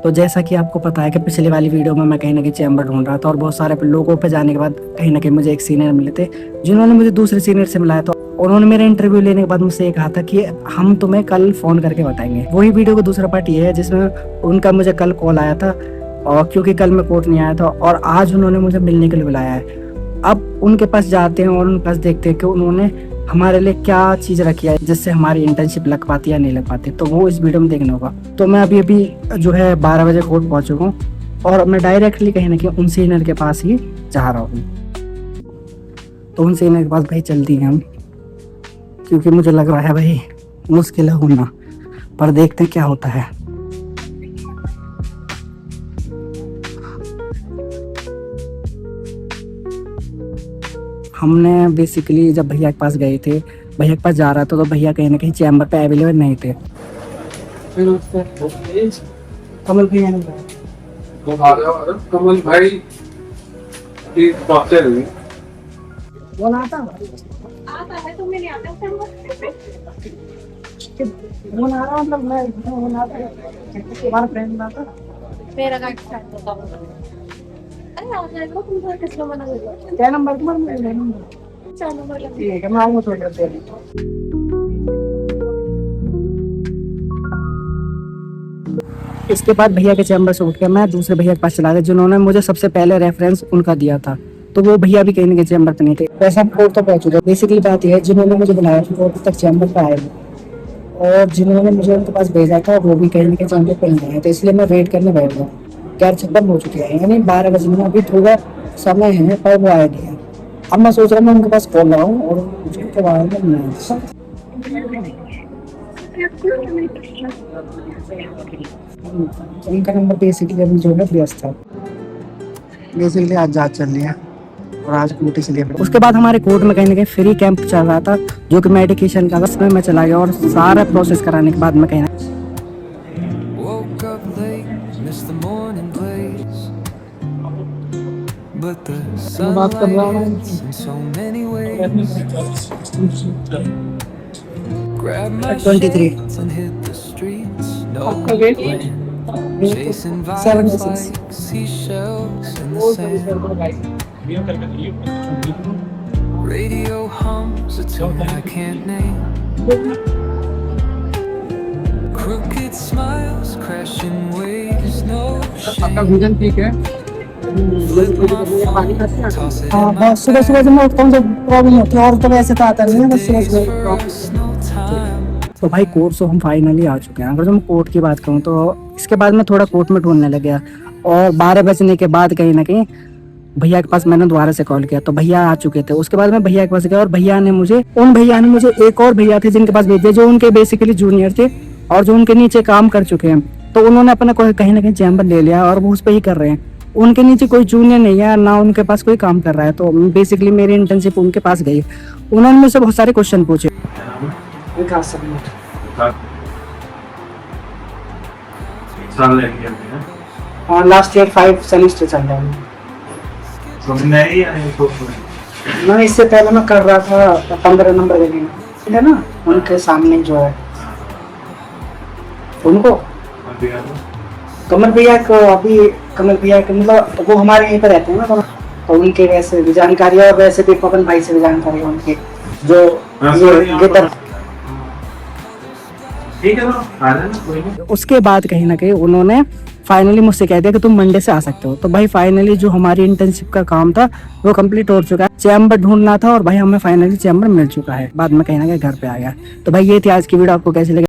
तो जैसा कि आपको पता है कि पिछले वाली वीडियो में मैं कहीं ना कहीं चैम्बर ढूंढ रहा था और बहुत सारे लोगों पे जाने के बाद कहीं ना कहीं मुझे एक सीनियर मिले थे जिन्होंने मुझे दूसरे सीनियर से मिलाया। तो उन्होंने मेरा इंटरव्यू लेने के बाद मुझसे ये कहा था कि हम तुम्हें कल फोन करके बताएंगे। वही वीडियो का दूसरा पार्ट ये है जिसमें उनका मुझे कल कॉल आया था, और क्योंकि कल मैं कोर्ट नहीं आया था और आज उन्होंने मुझे मिलने के लिए बुलाया है। अब उनके पास जाते हैं और उनके पास देखते हैं कि उन्होंने हमारे लिए क्या चीज़ रखी है जिससे हमारी इंटर्नशिप लग पाती या नहीं लग पाती। तो वो इस वीडियो में देखना होगा। तो मैं अभी जो है 12 बजे कोर्ट पहुंच चुका हूँ और मैं डायरेक्टली कहीं ना कहीं उन सीनियर के पास ही जा रहा हूँ। तो उन सीनियर के पास भाई चलती हैं हम, क्योंकि मुझे लग रहा है भाई मुश्किल है होना, पर देखते हैं क्या होता है। हमने बेसिकली जब भैया के पास गए थे, भैया के पास जा रहा था तो भैया कहीं ना कहीं चैम्बर पे अवेलेबल नहीं थे। कमल भैया कमल भाई वो आता है, तुम्हें नहीं आता वो आ रहा मतलब मैं वो आता तुम्हारा फ्रेंड आता मेरा गाइड स्टार्ट होता है। अरे आ जाएगा, तुम तो किस नंबर लगे? क्या नंबर तुम्हारा? मेरा नंबर 4 नंबर लगे। ठीक है, मैं आऊंगा थोड़ी देर में। इसके बाद भैया के चैम्बर से उठ के मैं दूसरे भैया के पास चला गया जिन्होंने मुझे सबसे पहले रेफरेंस उनका दिया था। तो वो भैया भी कहीं ना कहीं चैम्बर पे नहीं थे। वैसे हम कोर्ट तो पहुंच चुके। बेसिकली बात यह है, जिन्होंने मुझे बुलाया था वो अभी तक चैम्बर पे आए नहीं, और जिन्होंने मुझे उनके पास भेजा था वो भी कहीं ना कहीं चैम्बर पे नहीं आए। तो इसलिए मैं वेट करने बैठ गया। 11:56 हो चुके हैं, यानी 12 बजे में अभी थोड़ा समय है, पर वो आया नहीं है। अब मैं सोच रहा हूँ मैं उनके पास कॉल लगाऊं और उसके बारे में उनका नंबर बेसिकली अभी जो है व्यस्त था। बेसिकली आज जांच चल रही है और आज नोटिस लिया। उसके बाद हमारे कोर्ट में कहीं ना कहीं फ्री कैंप चल रहा था जो कि मेडिकेशन का, उसमें मैं चला गया और सारा प्रोसेस कराने के बाद मैं कहीं बात कर रहा हूँ। 23 आपका wait 76 Radio hums a tune I can't name. Crooked smiles, crashing waves, no आपका shame. विजन ठीक है? Toss it हाँ, in my बस सुबह सुबह जब मैं उठता हूँ जब प्रॉब्लम होती है, और तो वैसे तो आता नहीं है, बस सुबह days सुबह for us, no time. तो भाई कोर्ट से हम फाइनली आ चुके हैं। अगर मैं कोर्ट की बात करूँ तो इसके बाद मैं थोड़ा कोर्ट में ढूंढने लग गया, और 12 बजने के बाद कहीं ना कहीं भैया के पास मैंने दोबारा से कॉल किया तो भैया आ चुके थे। उसके बाद मैं भैया के पास गया और भैया ने मुझे एक और भैया थे जिनके पास भेज दिया, जो उनके बेसिकली जूनियर थे और जो उनके नीचे काम कर चुके हैं। तो उन्होंने अपना कहीं ना कहीं चैम्बर ले लिया और वो उस पर ही कर रहे हैं। उनके नीचे कोई जूनियर नहीं है, ना उनके पास कोई काम कर रहा है। तो बेसिकली मेरी इंटर्नशिप उनके पास गई। उन्होंने मुझसे बहुत सारे क्वेश्चन पूछे। लास्ट ईयर 5 सेमेस्टर चल रहा है। मैं इससे पहले मैं कर रहा था 15 नंबर है ना, उनके सामने जो है उनको कमल भैया को, अभी कमल भैया के मतलब वो हमारे यहीं पर रहते हैं ना, तो उनके वैसे भी जानकारी है और वैसे भी पवन भाई से भी जानकारी है उनके, जो ये ठीक है। उसके बाद कहीं ना कहीं उन्होंने फाइनली मुझसे कह दिया कि तुम मंडे से आ सकते हो। तो भाई फाइनली जो हमारी इंटर्नशिप का काम था वो कंप्लीट हो चुका है। चैम्बर ढूंढना था और भाई हमें फाइनली चैम्बर मिल चुका है। बाद में कहीं ना कहीं घर पे आ गया। तो भाई ये थी आज की वीडियो, आपको कैसी लगी?